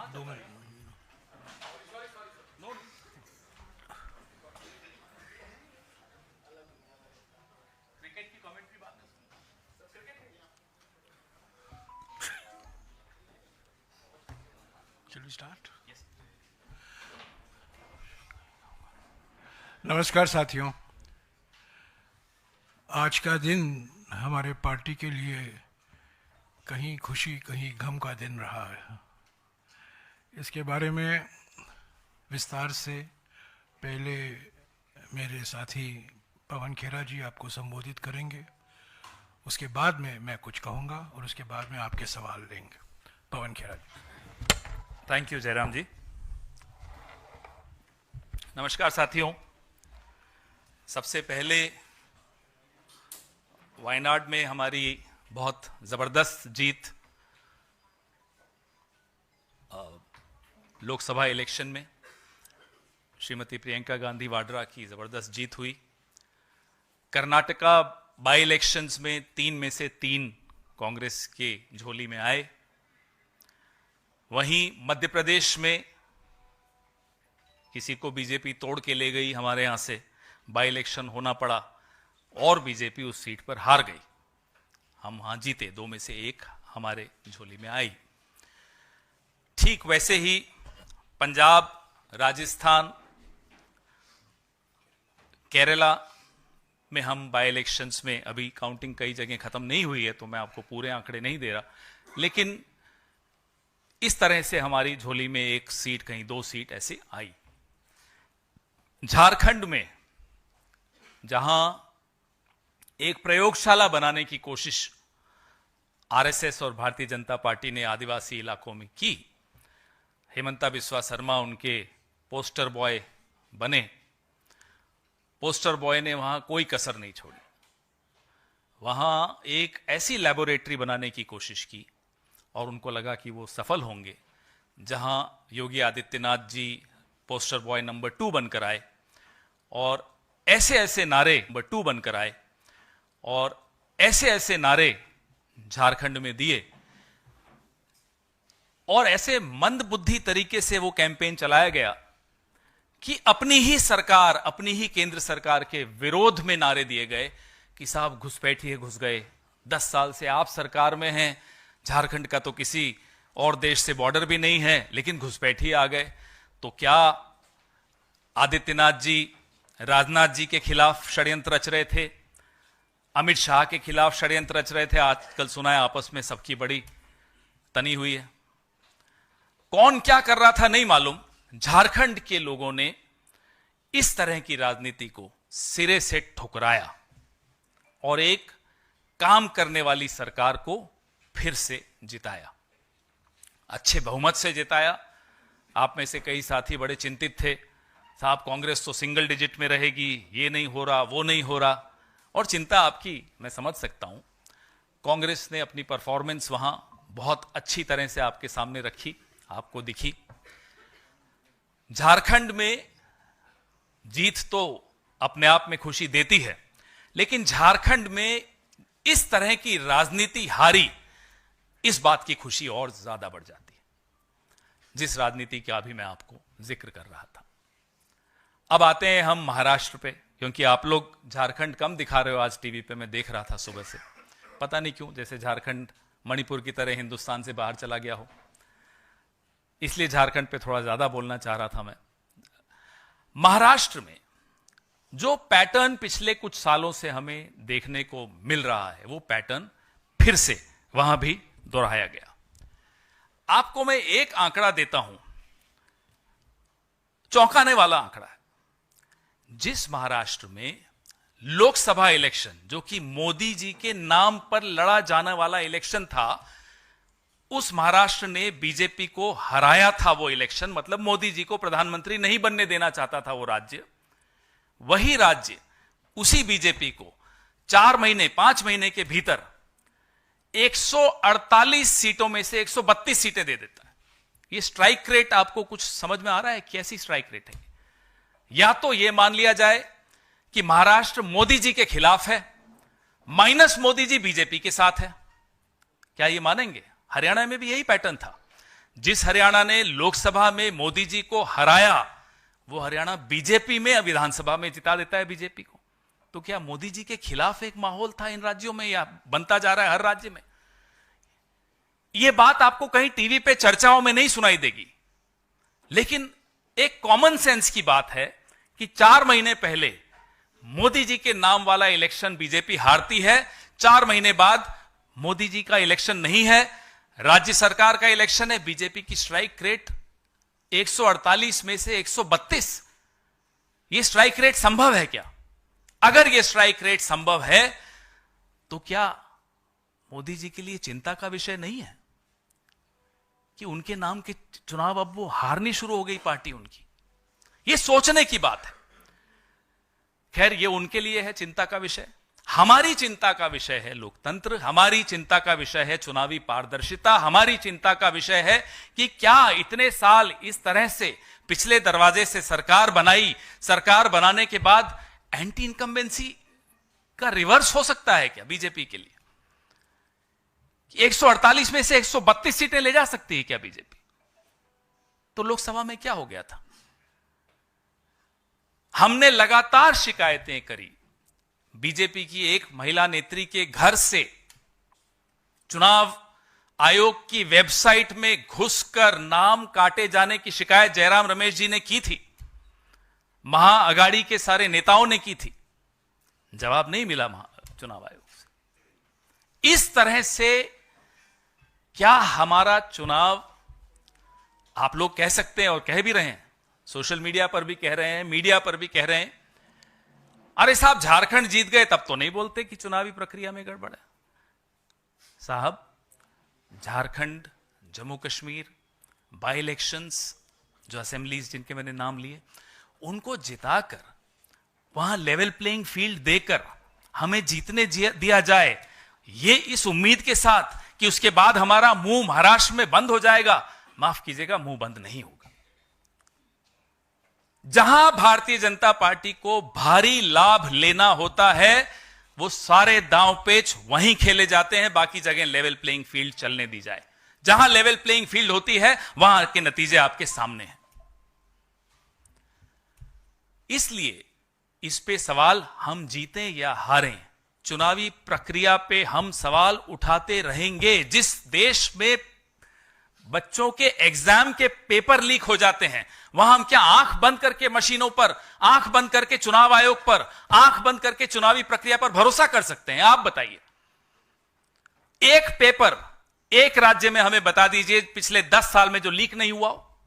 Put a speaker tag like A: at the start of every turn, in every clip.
A: 2 minute. Cricket की commentary बाद में। Shall we start? Yes. नमस्कार साथियों, आज का दिन हमारे पार्टी के लिए कहीं खुशी कहीं गम का दिन रहा है। इसके बारे में विस्तार से पहले मेरे साथी पवन खेरा जी आपको संबोधित करेंगे, उसके बाद में मैं कुछ कहूँगा और उसके बाद में आपके सवाल लेंगे। पवन खेरा जी।
B: थैंक यू जयराम जी। नमस्कार साथियों, सबसे पहले वायनाड में हमारी बहुत ज़बरदस्त जीत लोकसभा इलेक्शन में श्रीमती प्रियंका गांधी वाड्रा की ज़बरदस्त जीत हुई। कर्नाटका बाई इलेक्शंस में 3 में से 3 कांग्रेस के झोली में आए। वहीं मध्य प्रदेश में किसी को बीजेपी तोड़ के ले गई, हमारे यहां से बाई इलेक्शन होना पड़ा और बीजेपी उस सीट पर हार गई। हम वहां जीते, 2 में से 1 हमारे झोली में आई। ठीक वैसे ही पंजाब, राजस्थान, केरला में हम बाई इलेक्शंस में, अभी काउंटिंग कई जगह खत्म नहीं हुई है तो मैं आपको पूरे आंकड़े नहीं दे रहा, लेकिन इस तरह से हमारी झोली में 1 सीट, कहीं 2 सीट ऐसे आई। झारखंड में जहां एक प्रयोगशाला बनाने की कोशिश आरएसएस और भारतीय जनता पार्टी ने आदिवासी इलाकों में की, हेमंता बिस्वा शर्मा उनके पोस्टर बॉय बने। पोस्टर बॉय ने वहां कोई कसर नहीं छोड़ी, वहां एक ऐसी लैबोरेटरी बनाने की कोशिश की और उनको लगा कि वो सफल होंगे। जहां Yogi Adityanath ji poster boy number 2 बनकर आए और ऐसे ऐसे नारे नंबर 2 बनकर आए और ऐसे ऐसे नारे झारखंड में दिए और ऐसे मंदबुद्धि तरीके से वो कैंपेन चलाया गया कि अपनी ही सरकार, अपनी ही केंद्र सरकार के विरोध में नारे दिए गए कि साहब घुसपैठिए घुस गए, 10 साल से आप सरकार में हैं, झारखंड का तो किसी और देश से बॉर्डर भी नहीं है, लेकिन घुसपैठिए आ गए। तो क्या आदित्यनाथ जी राजनाथ जी के खिलाफ षड्यंत्र रच रहे थे, अमित शाह के खिलाफ षड्यंत्र रच रहे थे? आजकल सुना है आपस में सबकी बड़ी तनी हुई है। कौन क्या कर रहा था नहीं मालूम, झारखंड के लोगों ने इस तरह की राजनीति को सिरे से ठुकराया और एक काम करने वाली सरकार को फिर से जिताया, अच्छे बहुमत से जिताया। आप में से कई साथी बड़े चिंतित थे, साहब कांग्रेस तो सिंगल डिजिट में रहेगी, ये नहीं हो रहा, वो नहीं हो रहा, और चिंता आपकी मैं समझ सकता हूं। कांग्रेस ने अपनी परफॉर्मेंस वहां बहुत अच्छी तरह से आपके सामने रखी, आपको दिखी। झारखंड में जीत तो अपने आप में खुशी देती है, लेकिन झारखंड में इस तरह की राजनीति हारी, इस बात की खुशी और ज्यादा बढ़ जाती है, जिस राजनीति का अभी मैं आपको जिक्र कर रहा था। अब आते हैं हम महाराष्ट्र पे, क्योंकि आप लोग झारखंड कम दिखा रहे हो आज टीवी पे, मैं देख रहा था सुबह से, पता नहीं क्यों, जैसे झारखंड मणिपुर की तरह हिंदुस्तान से बाहर चला गया हो, इसलिए झारखंड पे थोड़ा ज्यादा बोलना चाह रहा था मैं। महाराष्ट्र में जो पैटर्न पिछले कुछ सालों से हमें देखने को मिल रहा है, वो पैटर्न फिर से वहां भी दोहराया गया। आपको मैं एक आंकड़ा देता हूं, चौंकाने वाला आंकड़ा है। जिस महाराष्ट्र में लोकसभा इलेक्शन, जो कि मोदी जी के नाम पर लड़ा जाने वाला इलेक्शन था, उस महाराष्ट्र ने बीजेपी को हराया था वो इलेक्शन, मतलब मोदी जी को प्रधानमंत्री नहीं बनने देना चाहता था वो राज्य। वही राज्य उसी बीजेपी को 4 महीने 5 महीने के भीतर 148 सीटों में से 132 सीटें दे देता है। ये स्ट्राइक रेट आपको कुछ समझ में आ रहा है? कैसी स्ट्राइक रेट है? या तो ये मान लिया जाए कि महाराष्ट्र मोदी जी के खिलाफ है, माइनस मोदी जी बीजेपी के साथ है। क्या ये मानेंगे? हरियाणा में भी यही पैटर्न था। जिस हरियाणा ने लोकसभा में मोदी जी को हराया, वो हरियाणा बीजेपी में विधानसभा में जिता देता है बीजेपी को। तो क्या मोदी जी के खिलाफ एक माहौल था इन राज्यों में, या बनता जा रहा है हर राज्य में? यह बात आपको कहीं टीवी पे चर्चाओं में नहीं सुनाई देगी, लेकिन एक कॉमन सेंस की बात है कि 4 महीने पहले मोदी जी के नाम वाला इलेक्शन बीजेपी हारती है, 4 महीने बाद मोदी जी का इलेक्शन नहीं है, राज्य सरकार का इलेक्शन है, बीजेपी की स्ट्राइक रेट 148 में से 132। यह स्ट्राइक रेट संभव है क्या? अगर यह स्ट्राइक रेट संभव है तो क्या मोदी जी के लिए चिंता का विषय नहीं है कि उनके नाम के चुनाव अब वो हारनी शुरू हो गई पार्टी उनकी? यह सोचने की बात है। खैर, यह उनके लिए है चिंता का विषय। हमारी चिंता का विषय है लोकतंत्र, हमारी चिंता का विषय है चुनावी पारदर्शिता, हमारी चिंता का विषय है कि क्या इतने साल इस तरह से पिछले दरवाजे से सरकार बनाई, सरकार बनाने के बाद एंटी इनकम्बेंसी का रिवर्स हो सकता है क्या बीजेपी के लिए? 148 में से 132 सीटें ले जा सकती है क्या बीजेपी? तो लोकसभा में क्या हो गया था? हमने लगातार शिकायतें करी। बीजेपी की एक महिला नेत्री के घर से चुनाव आयोग की वेबसाइट में घुसकर नाम काटे जाने की शिकायत जयराम रमेश जी ने की थी, महाअघाड़ी के सारे नेताओं ने की थी। जवाब नहीं मिला चुनाव आयोग से। इस तरह से क्या हमारा चुनाव, आप लोग कह सकते हैं और कह भी रहे हैं, सोशल मीडिया पर भी कह रहे हैं, मीडिया पर भी कह रहे हैं, अरे साहब झारखंड जीत गए तब तो नहीं बोलते कि चुनावी प्रक्रिया में गड़बड़ है। साहब, झारखंड, जम्मू कश्मीर बाई इलेक्शंस, जो असेंबलीज जिनके मैंने नाम लिए, उनको जिताकर वहां लेवल प्लेइंग फील्ड देकर हमें जीतने दिया जाए, ये इस उम्मीद के साथ कि उसके बाद हमारा मुंह महाराष्ट्र में बंद हो जाएगा, माफ कीजिएगा, मुंह बंद नहीं होगा। जहां भारतीय जनता पार्टी को भारी लाभ लेना होता है, वो सारे दांव पेच वहीं खेले जाते हैं, बाकी जगह लेवल प्लेइंग फील्ड चलने दी जाए। जहां लेवल प्लेइंग फील्ड होती है वहां के नतीजे आपके सामने हैं। इसलिए इस पे सवाल हम जीतें या हारें, चुनावी प्रक्रिया पे हम सवाल उठाते रहेंगे। जिस देश में बच्चों के एग्जाम के पेपर लीक हो जाते हैं, वहां हम क्या आंख बंद करके मशीनों पर, आंख बंद करके चुनाव आयोग पर, आंख बंद करके चुनावी प्रक्रिया पर भरोसा कर सकते हैं? आप बताइए। एक पेपर एक राज्य में हमें बता दीजिए पिछले 10 साल में जो लीक नहीं हुआ हो।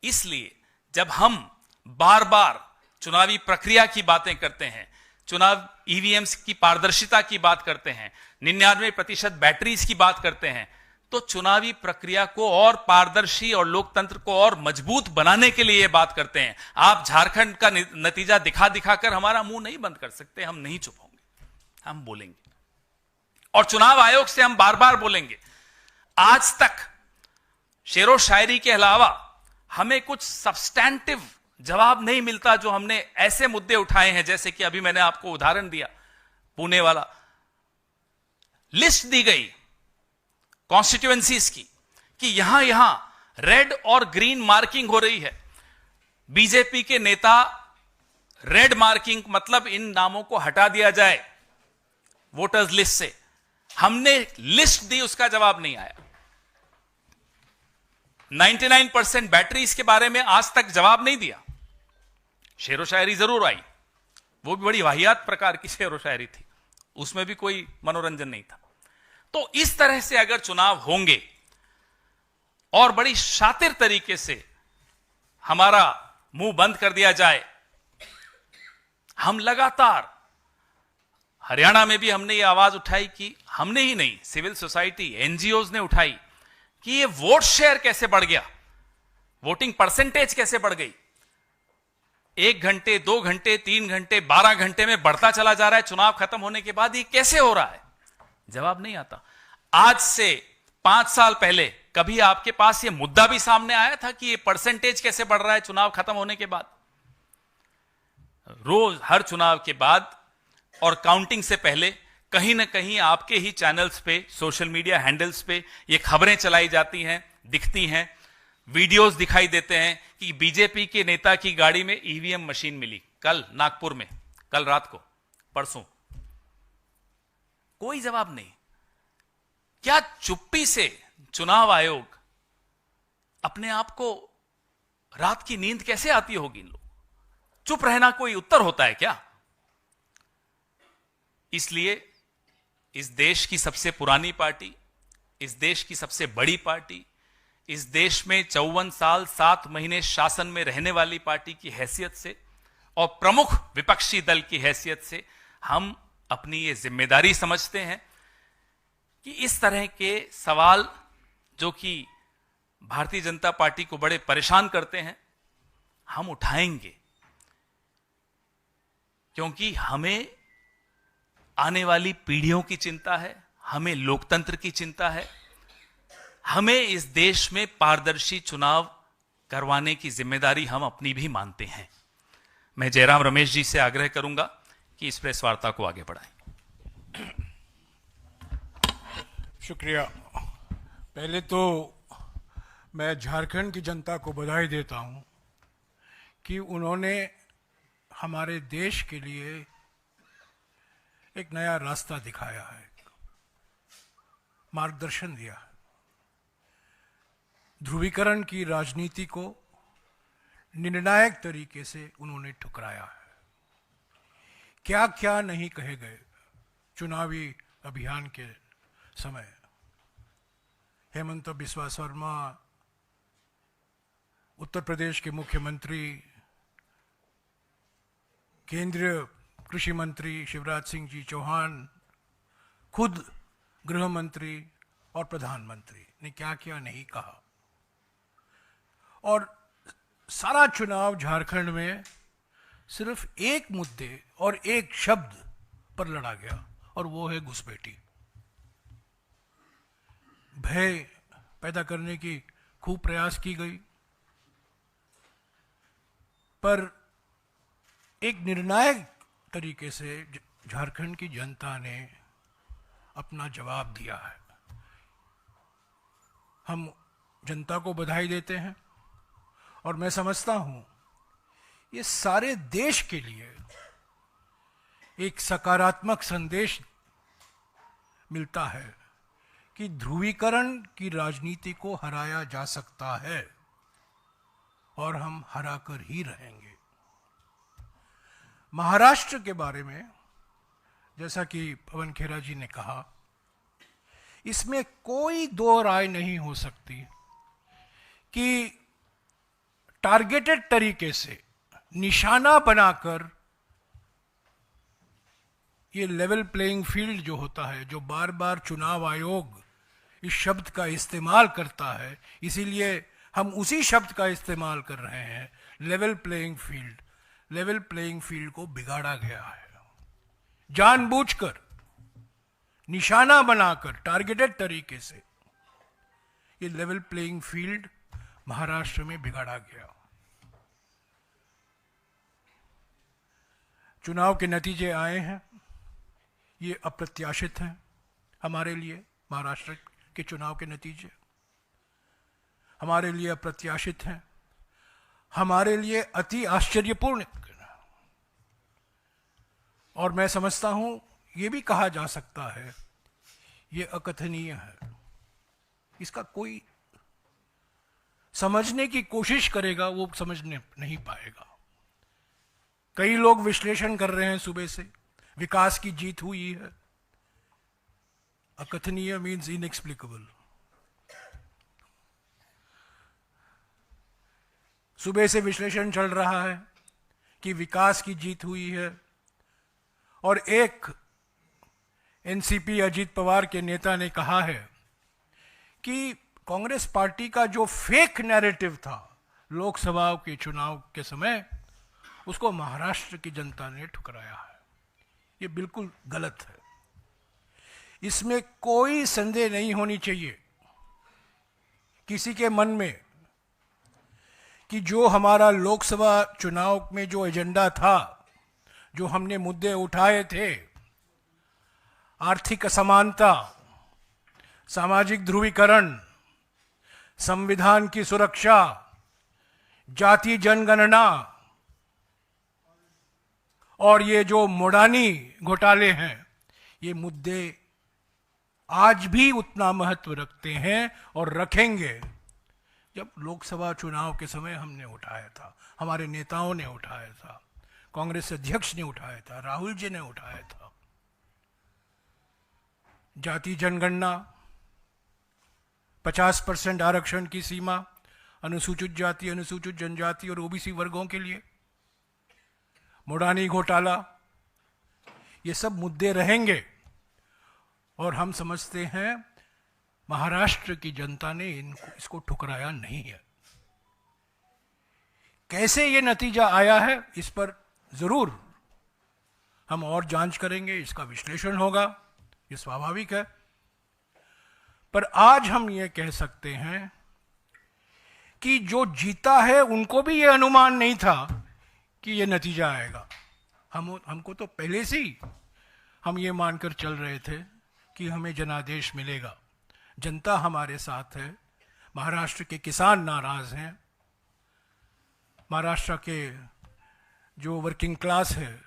B: इसलिए जब हम बार बार चुनावी प्रक्रिया की बातें करते हैं, चुनाव ईवीएम्स की पारदर्शिता की बात करते हैं, 99% बैटरीज की बात करते हैं, तो चुनावी प्रक्रिया को और पारदर्शी और लोकतंत्र को और मजबूत बनाने के लिए यह बात करते हैं। आप झारखंड का नतीजा दिखा दिखाकर हमारा मुंह नहीं बंद कर सकते। हम नहीं चुप होंगे, हम बोलेंगे, और चुनाव आयोग से हम बार बार बोलेंगे। आज तक शेरो शायरी के अलावा हमें कुछ सब्सटैंटिव जवाब नहीं मिलता, जो हमने ऐसे मुद्दे उठाए हैं, जैसे कि अभी मैंने आपको उदाहरण दिया, पुणे वाला। लिस्ट दी गई कॉन्स्टिट्यूएंसीज की कि यहां यहां रेड और ग्रीन मार्किंग हो रही है। बीजेपी के नेता रेड मार्किंग मतलब इन नामों को हटा दिया जाए वोटर्स लिस्ट से। हमने लिस्ट दी, उसका जवाब नहीं आया। 99% बैटरीज के बारे में आज तक जवाब नहीं दिया। शेरो शायरी जरूर आई, वो भी बड़ी वाहियात प्रकार की शेरो शायरी थी, उसमें भी कोई मनोरंजन नहीं था। तो इस तरह से अगर चुनाव होंगे और बड़ी शातिर तरीके से हमारा मुंह बंद कर दिया जाए, हम लगातार, हरियाणा में भी हमने ये आवाज उठाई कि, हमने ही नहीं, सिविल सोसाइटी, एनजीओज ने उठाई कि ये वोट शेयर कैसे बढ़ गया, वोटिंग परसेंटेज कैसे बढ़ गई। 1 घंटे, 2 घंटे, 3 घंटे, 12 घंटे में बढ़ता चला जा रहा है। चुनाव खत्म होने के बाद ये कैसे हो रहा है? जवाब नहीं आता। आज से 5 साल पहले कभी आपके पास ये मुद्दा भी सामने आया था कि ये परसेंटेज कैसे बढ़ रहा है चुनाव खत्म होने के बाद? रोज हर चुनाव के बाद और काउंटिंग से पहले कहीं ना कहीं आपके ही चैनल्स पे, सोशल मीडिया हैंडल्स पे ये खबरें चलाई जाती हैं, दिखती हैं, वीडियोस दिखाई देते हैं कि बीजेपी के नेता की गाड़ी में ईवीएम मशीन मिली कल नागपुर में, कल रात को, परसों। कोई जवाब नहीं। क्या चुप्पी से चुनाव आयोग अपने आप को, रात की नींद कैसे आती होगी इन लोग? चुप रहना कोई उत्तर होता है क्या? इसलिए इस देश की सबसे पुरानी पार्टी, इस देश की सबसे बड़ी पार्टी, इस देश में 54 साल 7 महीने शासन में रहने वाली पार्टी की हैसियत से और प्रमुख विपक्षी दल की हैसियत से हम अपनी ये जिम्मेदारी समझते हैं कि इस तरह के सवाल जो कि भारतीय जनता पार्टी को बड़े परेशान करते हैं, हम उठाएंगे, क्योंकि हमें आने वाली पीढ़ियों की चिंता है, हमें लोकतंत्र की चिंता है, हमें इस देश में पारदर्शी चुनाव करवाने की जिम्मेदारी हम अपनी भी मानते हैं। मैं जयराम रमेश जी से आग्रह करूंगा कि इस प्रेस वार्ता को आगे बढ़ाएं।
A: शुक्रिया। पहले तो मैं झारखंड की जनता को बधाई देता हूं कि उन्होंने हमारे देश के लिए एक नया रास्ता दिखाया है, मार्गदर्शन दिया है। ध्रुवीकरण की राजनीति को निर्णायक तरीके से उन्होंने ठुकराया है। क्या क्या नहीं कहे गए चुनावी अभियान के समय। हेमंत बिस्वा शर्मा, उत्तर प्रदेश के मुख्यमंत्री, केंद्रीय कृषि मंत्री शिवराज सिंह जी चौहान, खुद गृह मंत्री और प्रधानमंत्री ने क्या क्या नहीं कहा। और सारा चुनाव झारखंड में सिर्फ एक मुद्दे और एक शब्द पर लड़ा गया, और वो है घुसपैठी। भय पैदा करने की खूब प्रयास की गई, पर एक निर्णायक तरीके से झारखंड की जनता ने अपना जवाब दिया है। हम जनता को बधाई देते हैं, और मैं समझता हूं ये सारे देश के लिए एक सकारात्मक संदेश मिलता है कि ध्रुवीकरण की राजनीति को हराया जा सकता है, और हम हराकर ही रहेंगे। महाराष्ट्र के बारे में जैसा कि पवन खेरा जी ने कहा, इसमें कोई दो राय नहीं हो सकती कि टारगेटेड तरीके से निशाना बनाकर ये लेवल प्लेइंग फील्ड जो होता है, जो बार बार चुनाव आयोग इस शब्द का इस्तेमाल करता है, इसीलिए हम उसी शब्द का इस्तेमाल कर रहे हैं, level playing field. Level playing field को बिगाड़ा गया है, जानबूझकर, निशाना बनाकर, टारगेटेड तरीके से ये लेवल प्लेइंग फील्ड महाराष्ट्र में बिगाड़ा गया। चुनाव के नतीजे आए हैं, ये अप्रत्याशित हैं हमारे लिए। महाराष्ट्र के चुनाव के नतीजे हमारे लिए अप्रत्याशित हैं, हमारे लिए अति आश्चर्यपूर्ण, और मैं समझता हूं ये भी कहा जा सकता है ये अकथनीय है। इसका कोई समझने की कोशिश करेगा वो समझने नहीं पाएगा। कई लोग विश्लेषण कर रहे हैं सुबह से, विकास की जीत हुई है। अकथनीय मीन्स इनएक्सप्लिकेबल। सुबह से विश्लेषण चल रहा है कि विकास की जीत हुई है, और एक एनसीपी अजीत पवार के नेता ने कहा है कि कांग्रेस पार्टी का जो फेक नैरेटिव था लोकसभा के चुनाव के समय, उसको महाराष्ट्र की जनता ने ठुकराया है। ये बिल्कुल गलत है, इसमें कोई संदेह नहीं होनी चाहिए किसी के मन में कि जो हमारा लोकसभा चुनाव में जो एजेंडा था, जो हमने मुद्दे उठाए थे, आर्थिक असमानता, सामाजिक ध्रुवीकरण, संविधान की सुरक्षा, जाति जनगणना और ये जो मोडानी घोटाले हैं, ये मुद्दे आज भी उतना महत्व रखते हैं और रखेंगे। जब लोकसभा चुनाव के समय हमने उठाया था, हमारे नेताओं ने उठाया था, कांग्रेस अध्यक्ष ने उठाया था, राहुल जी ने उठाया था। जाति जनगणना, 50% आरक्षण की सीमा अनुसूचित जाति, अनुसूचित जनजाति और ओबीसी वर्गों के लिए, मोडानी घोटाला, ये सब मुद्दे रहेंगे। और हम समझते हैं महाराष्ट्र की जनता ने इसको ठुकराया नहीं है। कैसे ये नतीजा आया है, इस पर जरूर हम और जांच करेंगे, इसका विश्लेषण होगा, ये स्वाभाविक है। पर आज हम ये कह सकते हैं कि जो जीता है उनको भी ये अनुमान नहीं था कि ये नतीजा आएगा। हमको तो पहले से ही हम ये मानकर चल रहे थे कि हमें जनादेश मिलेगा, जनता हमारे साथ है, महाराष्ट्र के किसान नाराज हैं, महाराष्ट्र के जो वर्किंग क्लास है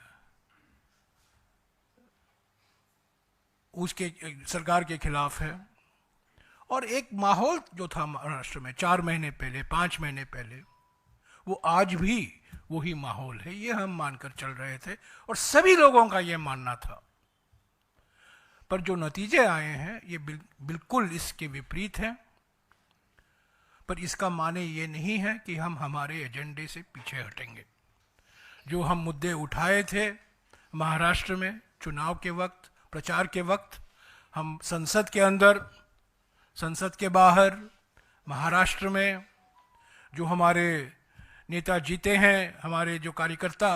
A: उसके सरकार के खिलाफ है। और एक माहौल जो था महाराष्ट्र में 4 महीने पहले, 5 महीने पहले, वो आज भी वही माहौल है, ये हम मानकर चल रहे थे और सभी लोगों का ये मानना था। पर जो नतीजे आए हैं ये बिल्कुल इसके विपरीत हैं। पर इसका माने ये नहीं है कि हम हमारे एजेंडे से पीछे हटेंगे। जो हम मुद्दे उठाए थे महाराष्ट्र में चुनाव के वक्त, प्रचार के वक्त, हम संसद के अंदर, संसद के बाहर, महाराष्ट्र में जो हमारे नेता जीते हैं, हमारे जो कार्यकर्ता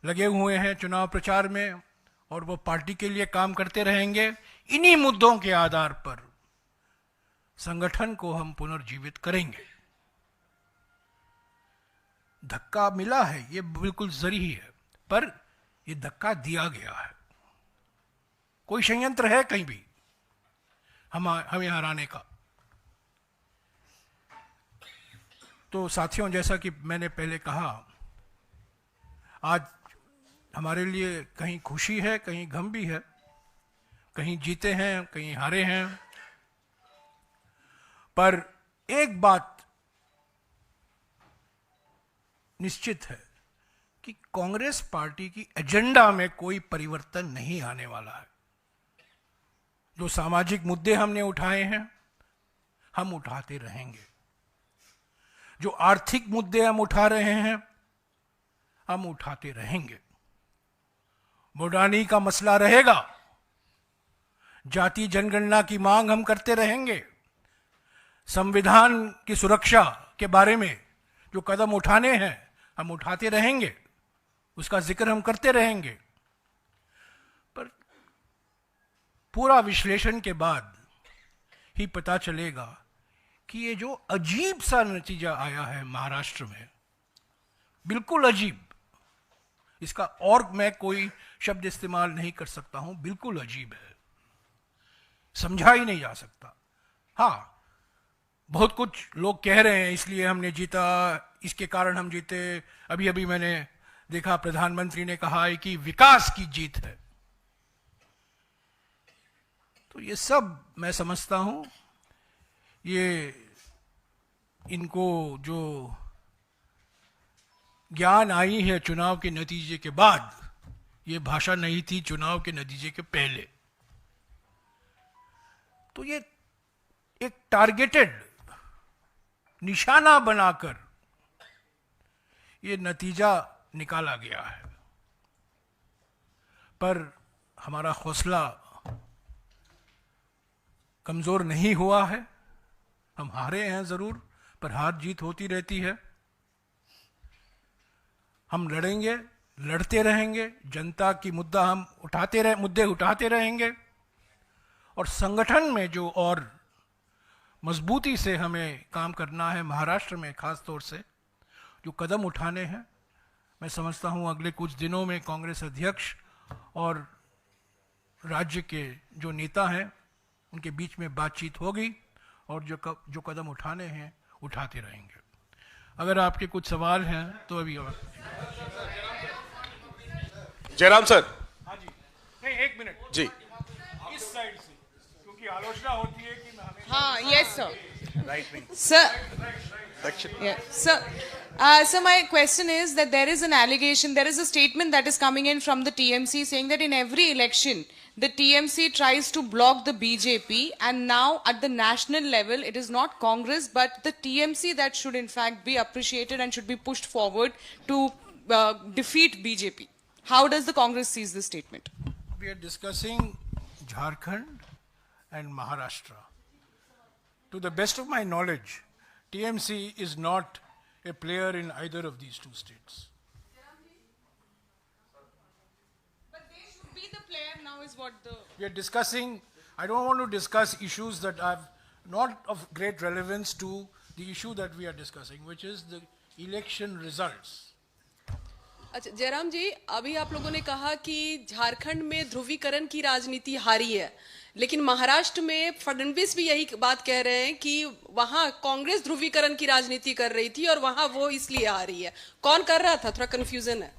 A: लगे हुए हैं चुनाव प्रचार में और वो पार्टी के लिए काम करते रहेंगे, इन्हीं मुद्दों के आधार पर संगठन को हम पुनर्जीवित करेंगे। धक्का मिला है, ये बिल्कुल जरूरी है, पर ये धक्का दिया गया है। कोई षड्यंत्र है कहीं भी हमें हराने का। तो साथियों, जैसा कि मैंने पहले कहा, आज हमारे लिए कहीं खुशी है, कहीं गम भी है, कहीं जीते हैं, कहीं हारे हैं। पर एक बात निश्चित है कि कांग्रेस पार्टी की एजेंडा में कोई परिवर्तन नहीं आने वाला है। जो सामाजिक मुद्दे हमने उठाए हैं, हम उठाते रहेंगे। जो आर्थिक मुद्दे हम उठा रहे हैं, हम उठाते रहेंगे। मोडानी का मसला रहेगा, जाति जनगणना की मांग हम करते रहेंगे, संविधान की सुरक्षा के बारे में जो कदम उठाने हैं हम उठाते रहेंगे, उसका जिक्र हम करते रहेंगे। पर पूरा विश्लेषण के बाद ही पता चलेगा कि ये जो अजीब सा नतीजा आया है महाराष्ट्र में, बिल्कुल अजीब, इसका और मैं कोई शब्द इस्तेमाल नहीं कर सकता हूं, बिल्कुल अजीब है, समझा ही नहीं जा सकता। हाँ, बहुत कुछ लोग कह रहे हैं इसलिए हमने जीता, इसके कारण हम जीते। अभी अभी मैंने देखा प्रधानमंत्री ने कहा है कि विकास की जीत है। तो ये सब मैं समझता हूं, ये इनको जो ज्ञान आई है चुनाव के नतीजे के बाद, ये भाषा नहीं थी चुनाव के नतीजे के पहले। तो ये एक टारगेटेड निशाना बनाकर ये नतीजा निकाला गया है। पर हमारा हौसला कमजोर नहीं हुआ है। हम हारे हैं जरूर, पर हार जीत होती रहती है। हम लड़ेंगे, लड़ते रहेंगे, जनता की मुद्दे उठाते रहेंगे। और संगठन में जो और मजबूती से हमें काम करना है, महाराष्ट्र में खास तौर से जो कदम उठाने हैं, मैं समझता हूं अगले कुछ दिनों में कांग्रेस अध्यक्ष और राज्य के जो नेता हैं उनके बीच में बातचीत होगी और जो कदम उठाने हैं उठाते रहेंगे। अगर आपके कुछ सवाल हैं तो अभी
C: जयराम सर।
A: हाँ जी, नहीं एक मिनट
C: जी,
A: इस साइड से, क्योंकि आलोचना होती है कि
D: हाँ, yes sir.
B: Right wing
D: Sir, yeah, sir. So my question is that there is an allegation, there is a statement that is coming in from the TMC saying that in every election, the TMC tries to block the BJP, and now at the national level, it is not Congress but the TMC that should in fact be appreciated and should be pushed forward to defeat BJP. How does the Congress sees this statement?
A: we are discussing Jharkhand and Maharashtra. To the best of my knowledge, TMC is not a player in either of these two states.
D: But they should be the player now is what the...
A: We are discussing, I don't want to discuss issues that are not of great relevance to the issue that we are discussing, which is the election results.
E: अच्छा जयराम जी, अभी आप लोगों ने कहा कि झारखंड में ध्रुवीकरण की राजनीति हारी है, लेकिन महाराष्ट्र में फडणवीस भी यही बात कह रहे हैं कि वहां कांग्रेस ध्रुवीकरण की राजनीति कर रही थी और वहां वो इसलिए हारी है। कौन कर रहा था? थोड़ा कंफ्यूजन है।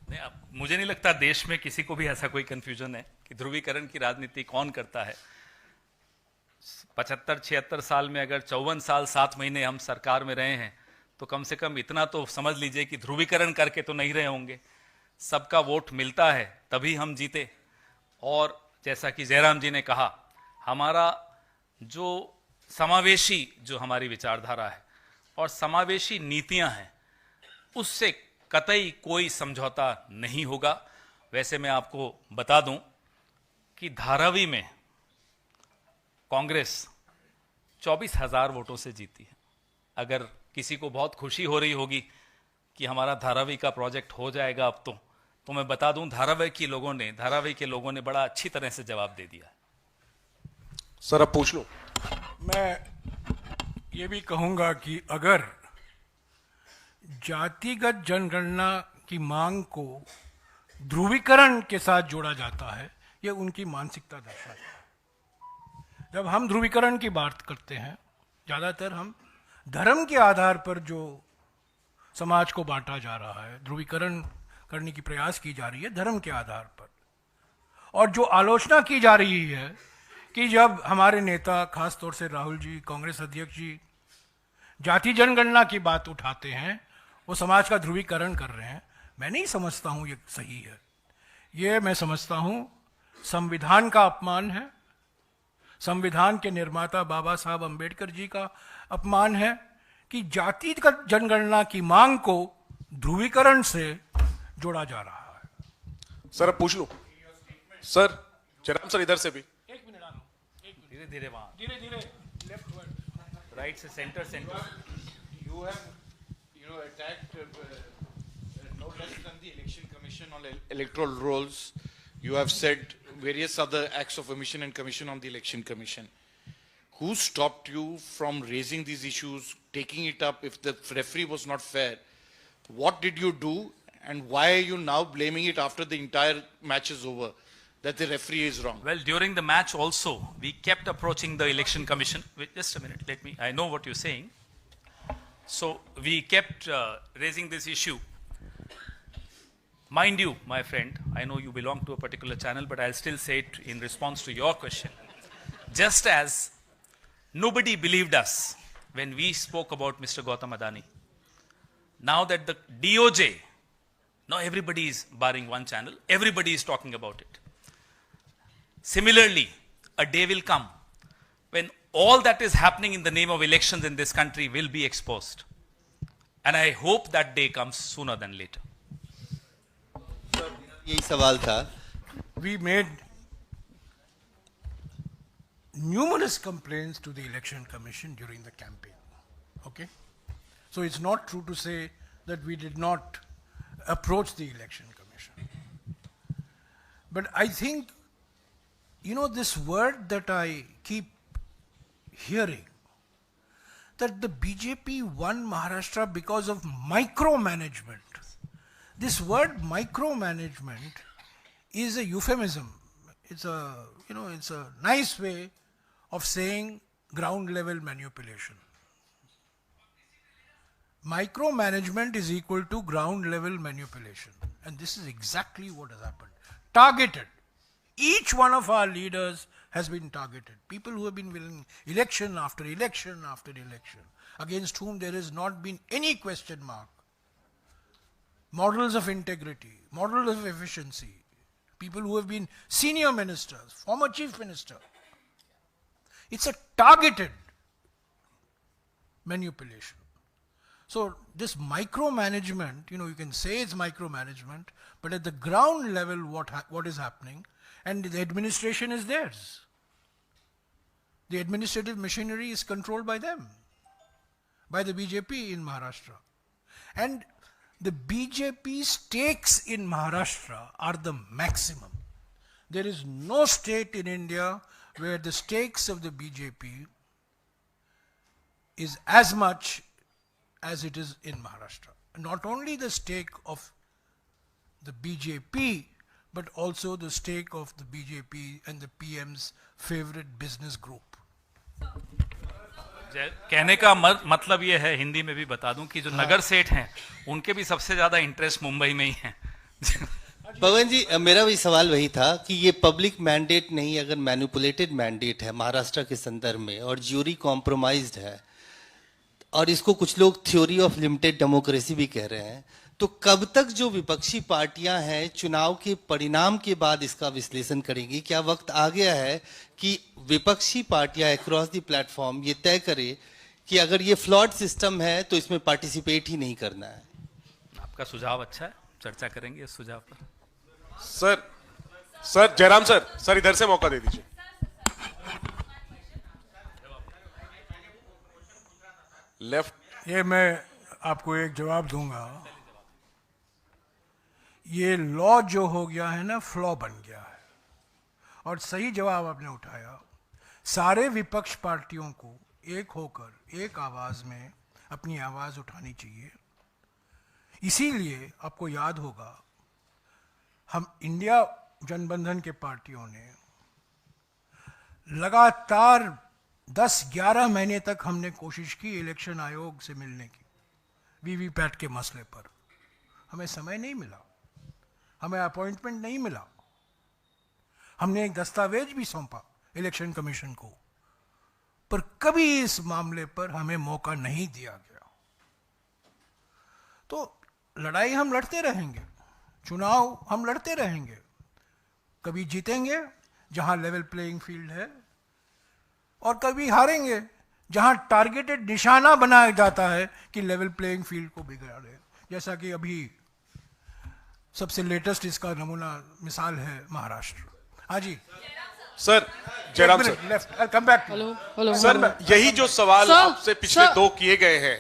B: नहीं, अब मुझे नहीं लगता देश में किसी को भी ऐसा कोई कंफ्यूजन है कि ध्रुवीकरण की राजनीति कौन करता है। 75-76 साल में अगर 54 साल 7 महीने हम सरकार में रहे हैं तो कम से कम इतना तो समझ लीजिए कि ध्रुवीकरण करके तो नहीं रहे होंगे। सबका वोट मिलता है तभी हम जीते। और जैसा कि जयराम जी ने कहा, हमारा जो समावेशी जो हमारी विचारधारा है और समावेशी नीतियां हैं, उससे कतई कोई समझौता नहीं होगा। वैसे मैं आपको बता दूं कि धारावी में कांग्रेस 24,000 वोटों से जीती है। अगर किसी को बहुत खुशी हो रही होगी कि हमारा धारावी का प्रोजेक्ट हो जाएगा अब तो मैं बता दूं धारावी के लोगों ने बड़ा अच्छी तरह से जवाब दे दिया।
C: सर अब पूछ लो।
A: मैं ये भी कहूंगा कि अगर जातिगत जनगणना की मांग को ध्रुवीकरण के साथ जोड़ा जाता है, ये उनकी मानसिकता दर्शाता है। जब हम ध्रुवीकरण की बात करते हैं, ज़्यादातर हम धर्म के आधार पर जो समाज को बांटा जा रहा है, ध्रुवीकरण करने की प्रयास की जा रही है धर्म के आधार पर। और जो आलोचना की जा रही है कि जब हमारे नेता, खास तौर से राहुल जी, कांग्रेस अध्यक्ष जी, जाति जनगणना की बात उठाते हैं, वो समाज का ध्रुवीकरण कर रहे हैं, मैं नहीं समझता हूँ ये सही है। ये मैं समझता हूँ संविधान का अपमान है, संविधान के निर्माता बाबा साहब अंबेडकर जी का अपमान है कि जाति का जनगणना की मांग को ध्रुवीकरण से जोड़ा जा रहा है।
C: सर अब पूछ लो। सर जयराम सर इधर से भी।
A: एक मिनट आना,
B: धीरे धीरे वहां,
A: धीरे धीरे लेफ्ट वर्ड,
B: राइट से centre.
F: You have, attacked no less than the Election Commission on electoral rolls. You have said various other acts of omission and commission on the Election Commission. Who stopped you from raising these issues, taking it up if the referee was not fair? What did you do, and why are you now blaming it after the entire match is over, that the referee is wrong?
B: Well, during the match also, we kept approaching the election commission. Wait, just a minute, I know what you're saying. So we kept raising this issue. Mind you, my friend, I know you belong to a particular channel, but I'll still say it in response to your question. Just as nobody believed us when we spoke about Mr. Gautam Adani, now that the DOJ, now everybody is barring one channel, everybody is talking about it. Similarly, a day will come when all that is happening in the name of elections in this country will be exposed. And I hope that day comes sooner than later.
G: यही सवाल था।
A: We made numerous complaints to the Election Commission during the campaign. Okay? So it's not true to say that we did not approach the Election Commission. But I think, this word that I keep hearing, that the BJP won Maharashtra because of micromanagement. This word micromanagement is a euphemism. it's a nice way of saying ground level manipulation. Micromanagement is equal to ground level manipulation. And this is exactly what has happened. Targeted. Each one of our leaders has been targeted. People who have been winning election after election after election, against whom there has not been any question mark. Models of integrity, models of efficiency, people who have been senior ministers, former chief minister. It's a targeted manipulation. So this micromanagement, you can say it's micromanagement, but at the ground level what is happening, and the administration is theirs. The administrative machinery is controlled by them, by the BJP in Maharashtra. And the BJP stakes in Maharashtra are the maximum. There is no state in India where the stakes of the BJP is as much as it is in Maharashtra. Not only the stake of the BJP, but also the stake of the BJP and the PM's favorite business group.
B: कहने का मतलब ये है, हिंदी में भी बता दूं, कि जो नगर सेठ हैं उनके भी सबसे ज्यादा इंटरेस्ट मुंबई में ही है।
G: पवन जी, मेरा भी सवाल वही था कि ये पब्लिक मैंडेट नहीं, अगर मैनिपुलेटेड मैंडेट है महाराष्ट्र के संदर्भ में और ज्यूरी कॉम्प्रोमाइज्ड है, और इसको कुछ लोग थ्योरी ऑफ लिमिटेड डेमोक्रेसी भी कह रहे हैं, तो कब तक जो विपक्षी पार्टियां हैं चुनाव के परिणाम के बाद इसका विश्लेषण करेंगी? क्या वक्त आ गया है कि विपक्षी पार्टियां अक्रॉस द प्लेटफॉर्म ये तय करे कि अगर ये फ्लॉड सिस्टम है तो इसमें पार्टिसिपेट ही नहीं करना है?
B: आपका सुझाव अच्छा है, चर्चा करेंगे इस सुझाव पर।
C: सर जयराम सर इधर से मौका दे दीजिए। लेफ्ट।
A: ये मैं आपको एक जवाब दूंगा। ये लॉ जो हो गया है ना, फ्लॉ बन गया है। और सही जवाब आपने उठाया। सारे विपक्ष पार्टियों को एक होकर एक आवाज में अपनी आवाज उठानी चाहिए। इसीलिए आपको याद होगा, हम इंडिया जनबंधन के पार्टियों ने लगातार 10-11 महीने तक हमने कोशिश की इलेक्शन आयोग से मिलने की, वीवीपैट के मसले पर। हमें समय नहीं मिला, हमें अपॉइंटमेंट नहीं मिला। हमने एक दस्तावेज भी सौंपा इलेक्शन कमीशन को, पर कभी इस मामले पर हमें मौका नहीं दिया गया। तो लड़ाई हम लड़ते रहेंगे, चुनाव हम लड़ते रहेंगे। कभी जीतेंगे जहां लेवल प्लेइंग फील्ड है, और कभी हारेंगे जहां टारगेटेड निशाना बनाया जाता है कि लेवल प्लेइंग फील्ड को बिगाड़े। जैसा कि अभी सबसे लेटेस्ट इसका नमूना मिसाल है महाराष्ट्र। हाँ जी
C: सर, जयराम सर,
A: लेफ्ट, आई कम बैक।
E: हेलो
C: सर यही जो सवाल आपसे पिछले दो किए गए हैं।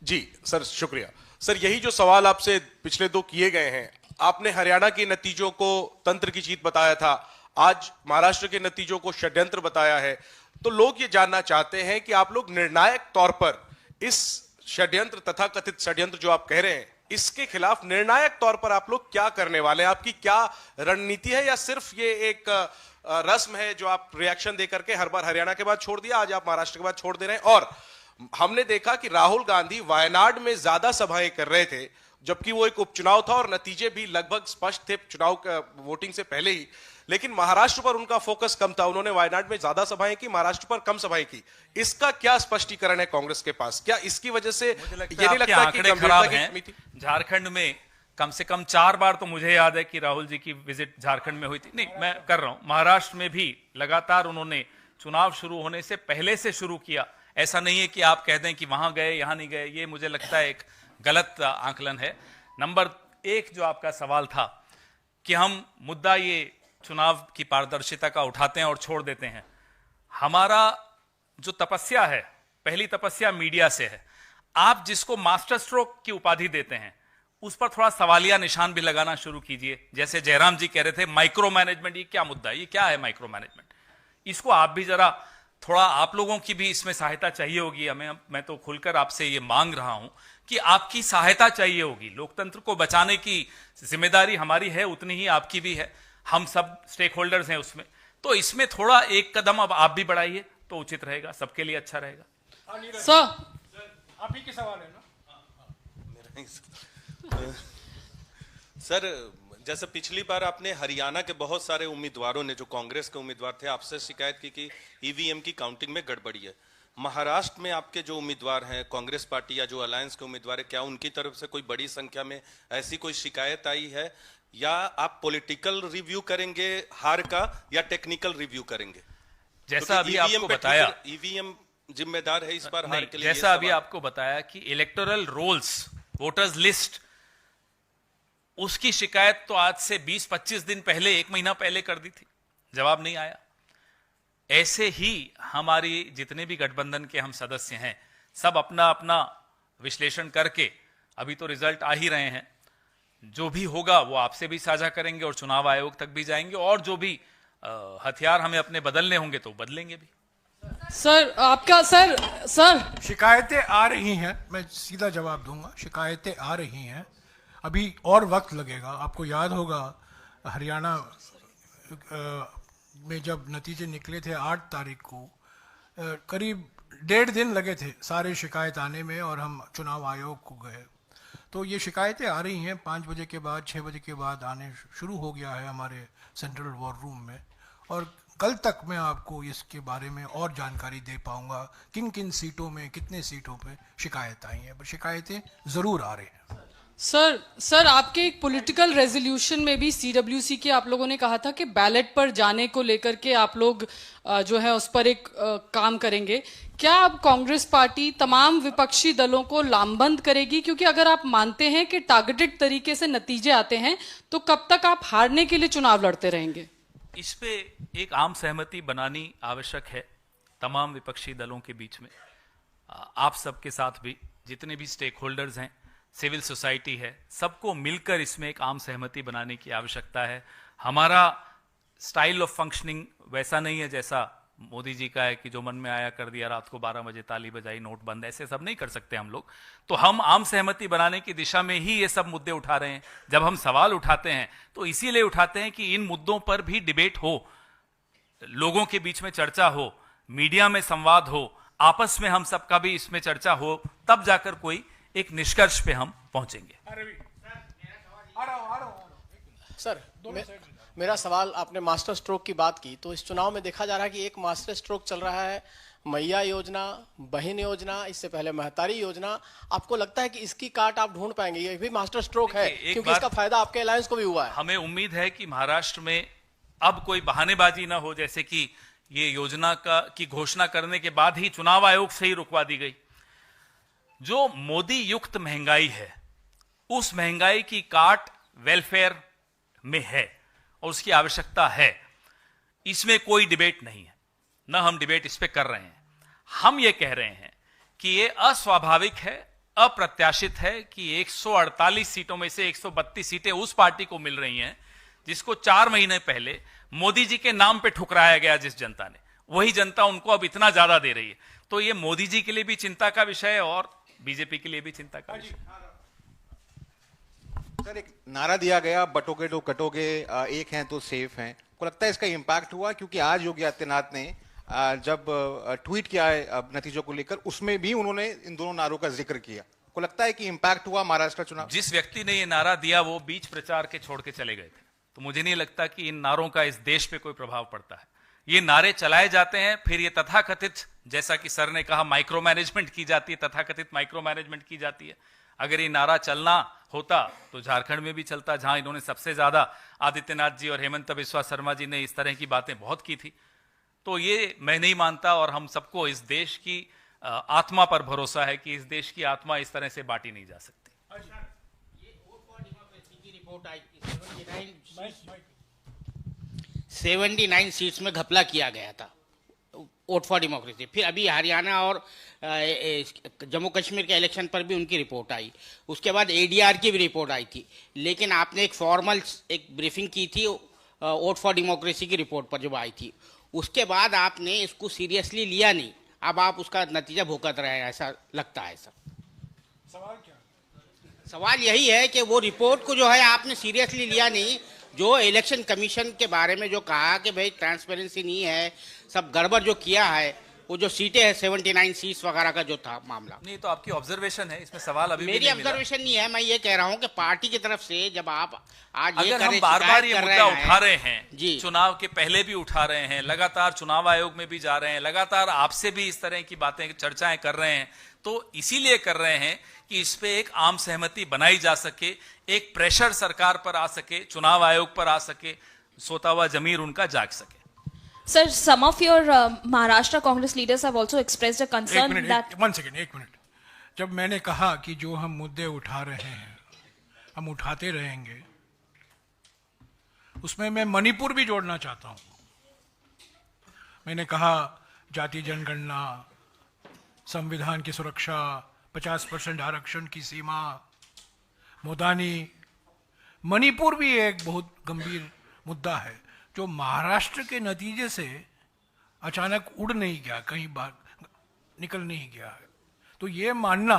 C: जी सर, शुक्रिया। सर यही जो सवाल आपसे पिछले दो किए गए हैं, आपने हरियाणा के नतीजों को तंत्र की जीत बताया था, आज महाराष्ट्र के नतीजों को षड्यंत्र बताया है। तो लोग ये जानना चाहते हैं कि आप लोग निर्णायक तौर पर इस षड्यंत्र, तथा कथित षड्यंत्र जो आप कह रहे हैं, इसके खिलाफ निर्णायक तौर पर आप लोग क्या करने वाले हैं? आपकी क्या रणनीति है, या सिर्फ ये एक रस्म है जो आप रिएक्शन देकर के हर बार हरियाणा के बाद छोड़ दिया, आज आप महाराष्ट्र के बाद छोड़ दे रहे हैं? और हमने देखा कि राहुल गांधी वायनाड में ज्यादा सभाएं कर रहे थे, जबकि वो एक उपचुनाव था और नतीजे भी लगभग स्पष्ट थे चुनाव वोटिंग से पहले ही, लेकिन महाराष्ट्र पर उनका फोकस कम था। उन्होंने वायनाड में ज्यादा सभाएं की, महाराष्ट्र पर कम सभाएं की। इसका क्या स्पष्टीकरण है कांग्रेस के पास? क्या इसकी वजह से ये नहीं लगता कि
B: खराब हैं? झारखंड में कम से कम 4 बार तो मुझे याद है कि राहुल जी की विजिट झारखंड में हुई थी। नहीं, मैं कर रहा हूं, महाराष्ट्र में भी लगातार उन्होंने चुनाव शुरू होने से पहले से शुरू किया। ऐसा नहीं है कि आप कह दें कि वहां गए यहां नहीं गए, ये मुझे लगता है एक गलत आकलन है। नंबर 1 जो आपका सवाल था कि हम मुद्दा ये चुनाव की पारदर्शिता का उठाते हैं और छोड़ देते हैं, हमारा जो तपस्या है, पहली तपस्या मीडिया से है। आप जिसको मास्टर स्ट्रोक की उपाधि देते हैं, उस पर थोड़ा सवालिया निशान भी लगाना शुरू कीजिए। जैसे जयराम जी कह रहे थे माइक्रो मैनेजमेंट, ये क्या मुद्दा है, ये क्या है माइक्रो मैनेजमेंट? इसको आप भी जरा थोड़ा आप लोगों की भी इसमें सहायता चाहिए होगी हमें। मैं तो खुलकर आपसे ये मांग रहा हूं कि आपकी सहायता चाहिए होगी। लोकतंत्र को बचाने की जिम्मेदारी हमारी है, उतनी ही आपकी भी है। हम सब स्टेक होल्डर्स हैं उसमें। तो इसमें थोड़ा एक कदम अब आप भी बढ़ाइए तो उचित रहेगा, सबके लिए अच्छा रहेगा।
E: सर
A: आप ही के सवाल है ना?
G: सर, जैसे पिछली बार आपने हरियाणा के बहुत सारे उम्मीदवारों ने, जो कांग्रेस के उम्मीदवार थे, आपसे शिकायत की कि ईवीएम की काउंटिंग में गड़बड़ी है। महाराष्ट्र में आपके जो उम्मीदवार हैं, कांग्रेस पार्टी या जो अलायंस के उम्मीदवार है, क्या उनकी तरफ से कोई बड़ी संख्या में ऐसी कोई शिकायत आई है, या आप पॉलिटिकल रिव्यू करेंगे हार का या टेक्निकल रिव्यू करेंगे?
B: जैसा अभी आपको बताया,
G: ईवीएम जिम्मेदार है इस बार हार के लिए।
B: जैसा अभी आपको बताया कि इलेक्टोरल रोल्स, वोटर्स लिस्ट, उसकी शिकायत तो आज से 20-25 दिन पहले, 1 महीना पहले कर दी थी, जवाब नहीं आया। ऐसे ही हमारी जितने भी गठबंधन के हम सदस्य हैं, सब अपना अपना विश्लेषण करके अभी तो रिजल्ट आ ही रहे हैं, जो भी होगा वो आपसे भी साझा करेंगे और चुनाव आयोग तक भी जाएंगे, और जो भी हथियार हमें अपने बदलने होंगे तो बदलेंगे भी।
E: सर आपका सर
A: शिकायतें आ रही हैं, मैं सीधा जवाब दूंगा। शिकायतें आ रही हैं, अभी और वक्त लगेगा। आपको याद होगा हरियाणा में जब नतीजे निकले थे 8 तारीख को, करीब 1.5 दिन लगे थे सारे शिकायत आने में, और हम चुनाव आयोग को गए। तो ये शिकायतें आ रही हैं, 5 बजे के बाद 6 बजे के बाद आने शुरू हो गया है हमारे सेंट्रल वॉर रूम में, और कल तक मैं आपको इसके बारे में और जानकारी दे पाऊंगा किन किन सीटों में, कितने सीटों पे शिकायत आई हैं। पर शिकायतें ज़रूर आ रही हैं।
E: सर आपके एक पॉलिटिकल रेजोल्यूशन में भी सीडब्ल्यूसी के आप लोगों ने कहा था कि बैलेट पर जाने को लेकर के आप लोग जो है उस पर एक काम करेंगे। क्या अब कांग्रेस पार्टी तमाम विपक्षी दलों को लामबंद करेगी? क्योंकि अगर आप मानते हैं कि टारगेटेड तरीके से नतीजे आते हैं, तो कब तक आप हारने के लिए चुनाव लड़ते रहेंगे?
B: इस पे एक आम सहमति बनानी आवश्यक है तमाम विपक्षी दलों के बीच में। आप सबके साथ भी जितने भी स्टेक होल्डर्स हैं, सिविल सोसाइटी है, सबको मिलकर इसमें एक आम सहमति बनाने की आवश्यकता है। हमारा स्टाइल ऑफ फंक्शनिंग वैसा नहीं है जैसा मोदी जी का है कि जो मन में आया कर दिया, रात को 12 बजे ताली बजाई, नोट बंद, ऐसे सब नहीं कर सकते हम लोग। तो हम आम सहमति बनाने की दिशा में ही ये सब मुद्दे उठा रहे हैं। जब हम सवाल उठाते हैं तो इसीलिए उठाते हैं कि इन मुद्दों पर भी डिबेट हो, लोगों के बीच में चर्चा हो, मीडिया में संवाद हो, आपस में हम सबका भी इसमें चर्चा हो, तब जाकर कोई एक निष्कर्ष पे हम पहुंचेंगे।
H: सर मेरा सवाल, आपने मास्टर स्ट्रोक की बात की, तो इस चुनाव में देखा जा रहा है कि एक मास्टर स्ट्रोक चल रहा है, मैया योजना, बहन योजना, इससे पहले महतारी योजना। आपको लगता है कि इसकी काट आप ढूंढ पाएंगे? ये भी मास्टर स्ट्रोक है, क्योंकि इसका फायदा आपके अलायंस को भी हुआ है।
B: हमें उम्मीद है कि महाराष्ट्र में अब कोई बहानेबाजी ना हो, जैसे कि ये योजना की घोषणा करने के बाद ही चुनाव आयोग से ही रुकवा दी गई। जो मोदी युक्त महंगाई है, उस महंगाई की काट वेलफेयर में है और उसकी आवश्यकता है, इसमें कोई डिबेट नहीं है, ना हम डिबेट इस पे कर रहे हैं। हम ये कह रहे हैं कि ये अस्वाभाविक है, अप्रत्याशित है कि 148 सीटों में से 132 सीटें उस पार्टी को मिल रही हैं जिसको 4 महीने पहले मोदी जी के नाम पे ठुकराया गया। जिस जनता ने, वही जनता उनको अब इतना ज्यादा दे रही है। तो ये मोदी जी के लिए भी चिंता का विषय है और बीजेपी के लिए भी चिंता का विषय।
F: सर, एक नारा दिया गया, बटोगे तो कटोगे, एक हैं तो सेफ हैं। को लगता है इसका इंपैक्ट हुआ? क्योंकि आज योगी आदित्यनाथ ने जब ट्वीट किया है नतीजों को लेकर, उसमें भी उन्होंने इन दोनों नारों का जिक्र किया। को लगता है कि इंपैक्ट हुआ महाराष्ट्र चुनाव?
B: जिस व्यक्ति ने ये नारा दिया वो बीच प्रचार के छोड़ के चले गए थे, तो मुझे नहीं लगता कि इन नारों का इस देश पे कोई प्रभाव पड़ता है। ये नारे चलाए जाते हैं, फिर ये तथाकथित, जैसा कि सर ने कहा, माइक्रो मैनेजमेंट की जाती है, तथाकथित माइक्रो मैनेजमेंट की जाती है। अगर ये नारा चलना होता तो झारखंड में भी चलता, जहां इन्होंने सबसे ज्यादा, आदित्यनाथ जी और हेमंत बिस्वा शर्मा जी ने इस तरह की बातें बहुत की थी। तो ये मैं नहीं मानता, और हम सबको इस देश की आत्मा पर भरोसा है कि इस देश की आत्मा इस तरह से बांटी नहीं जा सकती।
I: रिपोर्ट आई 79 सीट्स में घपला किया गया था, वोट फॉर डेमोक्रेसी। फिर अभी हरियाणा और जम्मू कश्मीर के इलेक्शन पर भी उनकी रिपोर्ट आई, उसके बाद एडीआर की भी रिपोर्ट आई थी। लेकिन आपने एक फॉर्मल एक ब्रीफिंग की थी वोट फॉर डेमोक्रेसी की रिपोर्ट पर जब आई थी, उसके बाद आपने इसको सीरियसली लिया नहीं, अब आप उसका नतीजा भुगत रहे हैं, ऐसा लगता है सर। सवाल यही है कि वो रिपोर्ट को जो है आपने सीरियसली लिया नहीं, जो इलेक्शन कमीशन के बारे में जो कहा कि भाई ट्रांसपेरेंसी नहीं है, सब गड़बड़ जो किया है, वो जो सीटें हैं 79 सीट्स वगैरह का जो था मामला।
B: नहीं, तो आपकी ऑब्जर्वेशन है, इसमें सवाल अभी भी
I: मेरी
B: नहीं मिला।
I: ऑब्जर्वेशन नहीं है, मैं ये कह रहा हूं कि पार्टी की तरफ से जब आप आज ये
B: अगर हम
I: करें,
B: बार बार
I: शिकायत
B: ये
I: कर
B: मुद्दा
I: रहे
B: उठा रहे हैं,
I: जी,
B: चुनाव के पहले भी उठा रहे हैं, लगातार चुनाव आयोग में भी जा रहे हैं, लगातार आपसे भी इस तरह की बातें चर्चाएं कर रहे हैं, तो इसीलिए कर रहे हैं कि इस पे एक आम सहमति बनाई जा सके, एक प्रेशर सरकार पर आ सके, चुनाव आयोग पर आ सके, सोता हुआ जमीर उनका जाग सके।
J: Sir, some of your Maharashtra Congress leaders have also expressed a concern that...
A: एक मिनट। जब मैंने कहा कि जो हम मुद्दे उठा रहे हैं, हम उठाते रहेंगे, उसमें मैं मणिपुर भी जोड़ना चाहता हूं। मैंने कहा जाति जनगणना, संविधान की सुरक्षा, 50% आरक्षण की सीमा, मोदानी, मणिपुर भी एक बहुत गंभीर मुद्दा है जो महाराष्ट्र के नतीजे से अचानक उड़ नहीं गया, कहीं बाहर निकल नहीं गया है। तो ये मानना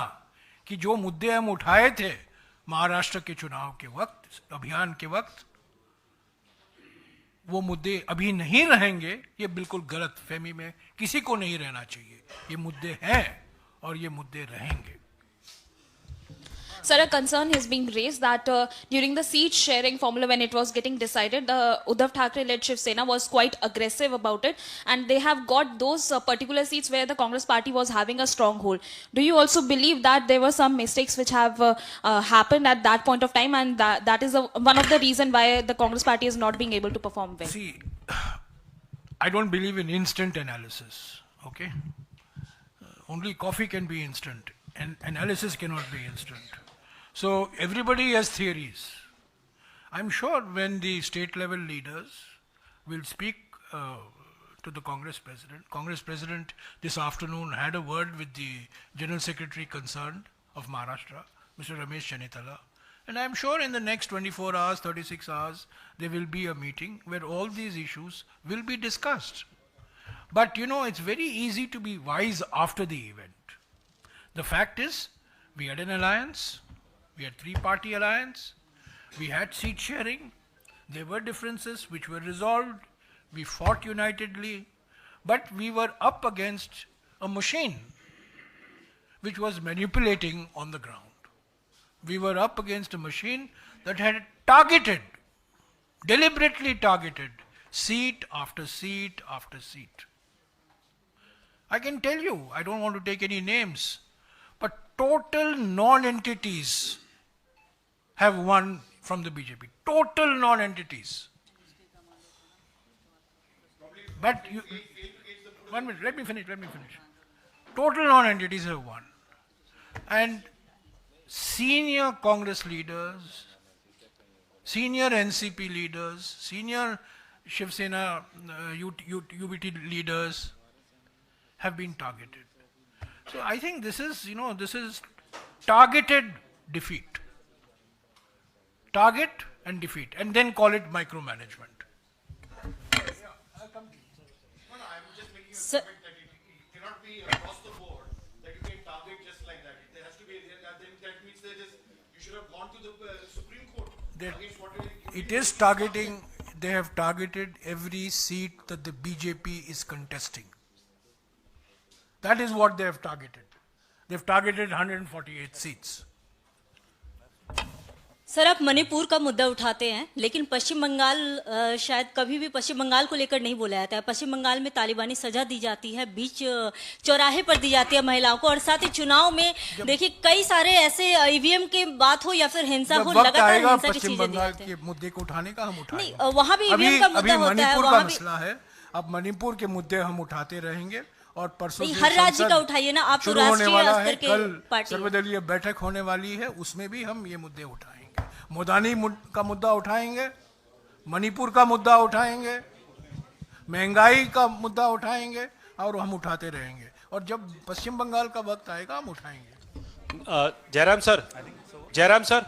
A: कि जो मुद्दे हम उठाए थे महाराष्ट्र के चुनाव के वक्त, अभियान के वक्त, वो मुद्दे अभी नहीं रहेंगे, ये बिल्कुल गलत फहमी में किसी को नहीं रहना चाहिए। ये मुद्दे हैं और ये मुद्दे रहेंगे।
J: Sir, a concern is being raised that during the seat sharing formula when it was getting decided, the Uddhav Thackeray-led Shiv Sena was quite aggressive about it, and they have got those particular seats where the Congress party was having a stronghold. Do you also believe that there were some mistakes which have happened at that point of time, and that is one of the reason why the Congress party is not being able to perform well?
A: See, I don't believe in instant analysis, okay? Only coffee can be instant, and analysis cannot be instant. So everybody has theories. I'm sure when the state level leaders will speak to the Congress President this afternoon had a word with the General Secretary concerned of Maharashtra, Mr. Ramesh Chanitala, and I'm sure in the next 24 hours, 36 hours, there will be a meeting where all these issues will be discussed. But you know, it's very easy to be wise after the event. The fact is, we had an alliance, we had three-party alliance, we had seat sharing, there were differences which were resolved, we fought unitedly, but we were up against a machine which was manipulating on the ground. We were up against a machine that had targeted, deliberately targeted, seat after seat after seat. I can tell you, I don't want to take any names, but total non-entities have won from the BJP. Total non-entities. But you, 1 minute, let me finish. Total non-entities have won. And senior Congress leaders, senior NCP leaders, senior Shiv Sena UBT leaders have been targeted. So I think this is, this is targeted defeat. Target and defeat, and then call it micromanagement.
J: Sir,
C: It cannot be across the board that you can target just like that. There has to be, that means you should have gone to the Supreme Court. Against whatever
A: It is targeting, they have targeted every seat that the BJP is contesting. That is what they have targeted. They have targeted 148 seats.
K: Sir, आप मणिपुर का मुद्दा उठाते हैं, लेकिन पश्चिम बंगाल शायद कभी भी पश्चिम बंगाल को लेकर नहीं बोला जाता है। पश्चिम बंगाल में तालिबानी सजा दी जाती है, बीच चौराहे पर दी जाती है महिलाओं को, और साथ ही चुनाव में देखिए कई सारे ऐसे ईवीएम की बात हो या फिर हिंसा हो, लगातार हिंसा की चीजें दी जाती हैं।
A: मुद्दे को उठाने का हम उठाएंगे।
K: नहीं, वहाँ भी ईवीएम का मुद्दा होता है,
A: वहाँ भी मसला है। अब मणिपुर के मुद्दे हम उठाते रहेंगे और परसों से
K: हर राज्य का उठाइए ना, आप तो राष्ट्रीय स्तर के पार्टी।
A: सर्वदलीय बैठक होने वाली है, उसमें भी हम ये मुद्दे उठाएंगे। मोदानी का मुद्दा उठाएंगे, मणिपुर का मुद्दा उठाएंगे, महंगाई का मुद्दा उठाएंगे, और हम उठाते रहेंगे, और जब पश्चिम बंगाल का वक्त आएगा हम उठाएंगे।
C: जयराम सर,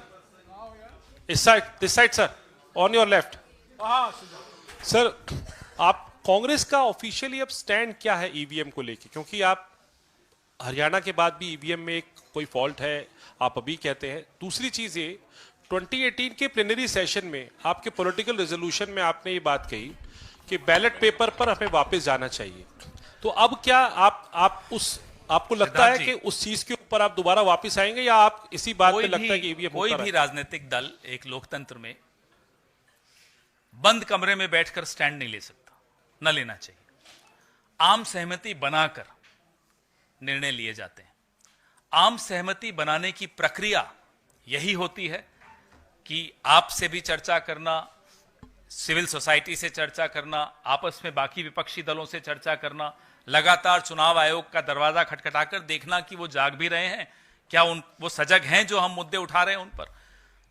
C: इस side, this side sir, on your left. Sir, आप कांग्रेस का ऑफिशियली अब स्टैंड क्या है ईवीएम को लेके, क्योंकि आप हरियाणा के बाद भी ईवीएम में एक कोई फॉल्ट है आप अभी कहते हैं। दूसरी चीज ये 2018 के प्लेनरी सेशन में आपके पॉलिटिकल रेजोल्यूशन में आपने ये बात कही कि बैलेट पेपर पर हमें वापस जाना चाहिए। तो अब क्या आपको लगता है कि उस चीज के ऊपर आप दोबारा वापस आएंगे, या आप इसी बात पे लगता है कि ईवीएम
B: कोई भी राजनीतिक दल एक लोकतंत्र में बंद कमरे में बैठकर स्टैंड नहीं ले सकता, न लेना चाहिए। आम सहमति बनाकर निर्णय लिए जाते हैं। आम सहमति बनाने की प्रक्रिया यही होती है कि आपसे भी चर्चा करना, सिविल सोसाइटी से चर्चा करना, आपस में बाकी विपक्षी दलों से चर्चा करना, लगातार चुनाव आयोग का दरवाजा खटखटाकर देखना कि वो जाग भी रहे हैं, क्या वो सजग हैं जो हम मुद्दे उठा रहे हैं उन पर।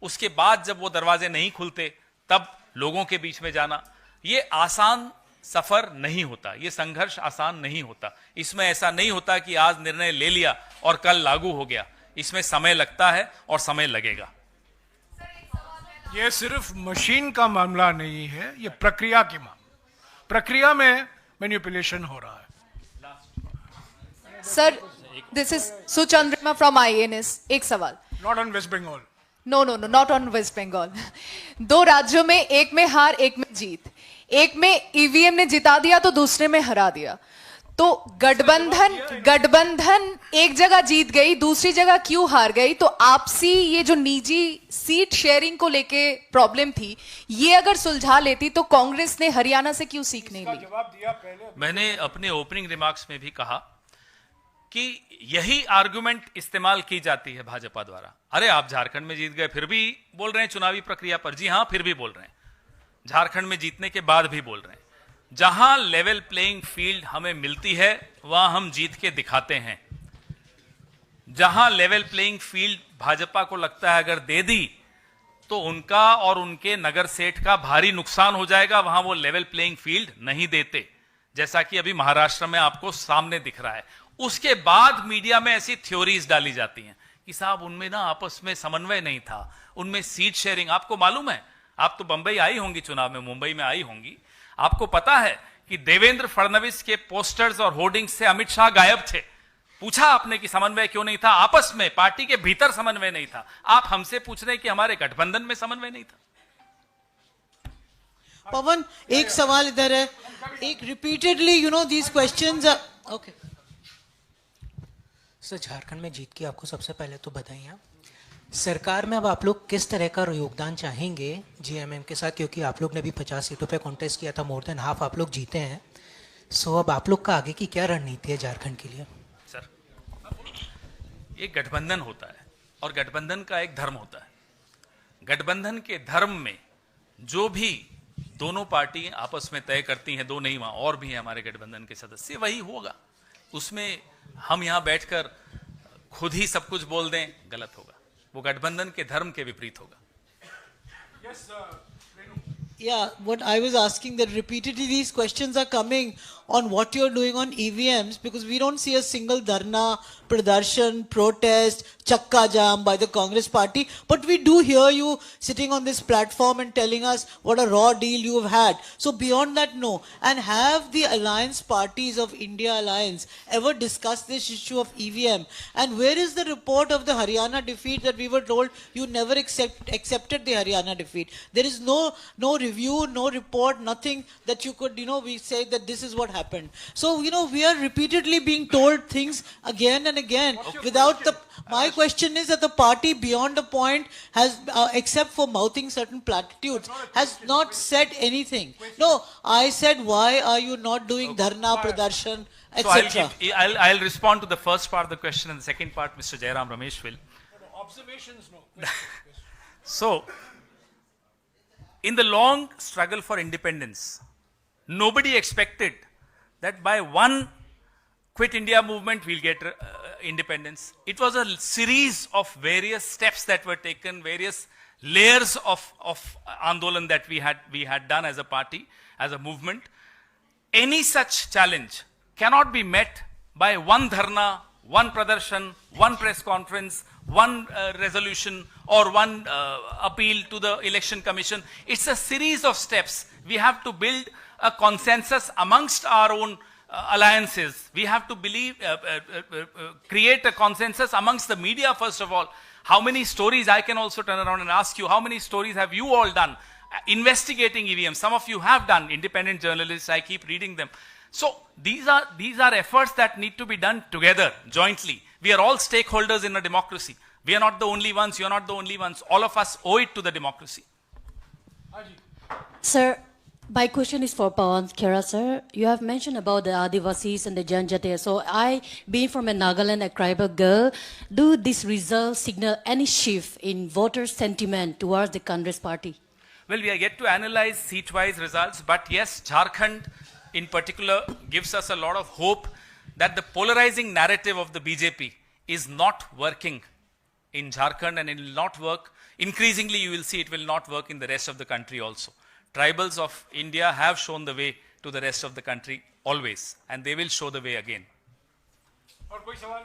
B: उसके बाद जब वो दरवाजे नहीं खुलते तब लोगों के बीच में जाना। ये आसान सफर नहीं होता, ये संघर्ष आसान नहीं होता। इसमें ऐसा नहीं होता कि आज निर्णय ले लिया और कल लागू हो गया। इसमें समय लगता है और समय लगेगा।
A: ये सिर्फ मशीन का मामला नहीं है, ये प्रक्रिया की मामला, प्रक्रिया में मैनिपुलेशन हो रहा है।
L: Sir, this is Suchandrama from IANS। एक सवाल।
A: Not on West Bengal.
L: No, not on West Bengal. 2 राज्यों में, एक में हार एक में जीत। एक में ईवीएम ने जिता दिया तो दूसरे में हरा दिया। तो गठबंधन एक जगह जीत गई, दूसरी जगह क्यों हार गई? तो आपसी ये जो निजी सीट शेयरिंग को लेके प्रॉब्लम थी, ये अगर सुलझा लेती तो कांग्रेस ने हरियाणा से क्यों सीख नहीं ली?
A: जवाब दिया पहले।
B: मैंने अपने ओपनिंग रिमार्क्स में भी कहा कि यही आर्गुमेंट इस्तेमाल की जाती है भाजपा द्वारा। अरे आप झारखंड में जीत गए फिर भी बोल रहे हैं चुनावी प्रक्रिया पर। जी हां, फिर भी बोल रहे हैं, झारखंड में जीतने के बाद भी बोल रहे हैं। जहां लेवल प्लेइंग फील्ड हमें मिलती है वहां हम जीत के दिखाते हैं। जहां लेवल प्लेइंग फील्ड भाजपा को लगता है अगर दे दी तो उनका और उनके नगर सेठ का भारी नुकसान हो जाएगा, वहां वो लेवल प्लेइंग फील्ड नहीं देते, जैसा कि अभी महाराष्ट्र में आपको सामने दिख रहा है। उसके बाद मीडिया में ऐसी थ्योरीज डाली जाती हैं कि साहब उनमें ना आपस में समन्वय नहीं था, उनमें सीट शेयरिंग। आपको मालूम है, आप तो बंबई आई होंगी चुनाव में, मुंबई में आई होंगी, आपको पता है कि देवेंद्र फडणवीस के पोस्टर्स और होर्डिंग्स से अमित शाह गायब थे। पूछा आपने कि समन्वय क्यों नहीं था? आपस में पार्टी के भीतर समन्वय नहीं था। आप हमसे पूछ रहे हैं कि हमारे गठबंधन में समन्वय नहीं था।
M: पवन, एक सवाल इधर है। एक repeatedly these questions okay
N: sir, Jharkhand में जीत की आपको सबसे पहले तो बधाइयाँ। सरकार में अब आप लोग किस तरह का योगदान चाहेंगे GMM के साथ, क्योंकि आप लोग ने भी 50 सीटों पे कॉन्टेस्ट किया था, मोर देन हाफ आप लोग जीते हैं। सो अब आप लोग का आगे की क्या रणनीति है झारखंड के लिए?
B: सर, ये गठबंधन होता है और गठबंधन का एक धर्म होता है। गठबंधन के धर्म में जो भी दोनों पार्टी आपस में तय करती हैं, दो नहीं वहां और भी हैं हमारे गठबंधन के सदस्य, वही होगा। उसमें हम यहां बैठकर खुद ही सब कुछ बोल दें, गलत होगा। वो गठबंधन के धर्म के विपरीत होगा।
M: Yeah, what I was asking, that repeatedly these questions are coming on what you're doing on EVMs, because we don't see a single dharna, pradarshan, protest, chakka jam by the Congress party, but we do hear you sitting on this platform and telling us what a raw deal you've had. So beyond that, no. And have the alliance parties of India Alliance ever discussed this issue of EVM? And where is the report of the Haryana defeat that we were told you never accepted the Haryana defeat? There is no review, no report, nothing that you could, we say that this is what happened. So, we are repeatedly being told things again and again without the... My question is that the party beyond a point has, except for mouthing certain platitudes, has not said anything. No, I said, why are you not doing dharna, pradarshan, etc.?
B: So I'll respond to the first part of the question, and the second part, Mr. Jairam Ramesh will.
A: Observations, no.
B: So, in the long struggle for independence, nobody expected that by one Quit India movement we'll get independence. It was a series of various steps that were taken, various layers of Andolan that we had done as a party, as a movement. Any such challenge cannot be met by one dharna, one pradarshan, one press conference, one resolution, or one appeal to the election commission. It's a series of steps. We have to build a consensus amongst our own alliances. We have to create a consensus amongst the media, first of all. How many stories, I can also turn around and ask you, how many stories have you all done investigating EVM? Some of you have done, independent journalists, I keep reading them. So these are efforts that need to be done together, jointly. We are all stakeholders in a democracy. We are not the only ones, you are not the only ones. All of us owe it to the democracy.
O: Sir, my question is for Pawan Khera, sir. You have mentioned about the Adivasis and the Janjathi. So I, being from a Nagaland, a tribal girl, do this result signal any shift in voter sentiment towards the Congress party?
B: Well, we are yet to analyze seat-wise results, but yes, Jharkhand in particular gives us a lot of hope that the polarizing narrative of the BJP is not working in Jharkhand, and it will not work. Increasingly, you will see it will not work in the rest of the country also. Tribals of India have shown the way to the rest of the country always, and they will show the way again.
A: और कोई सवाल?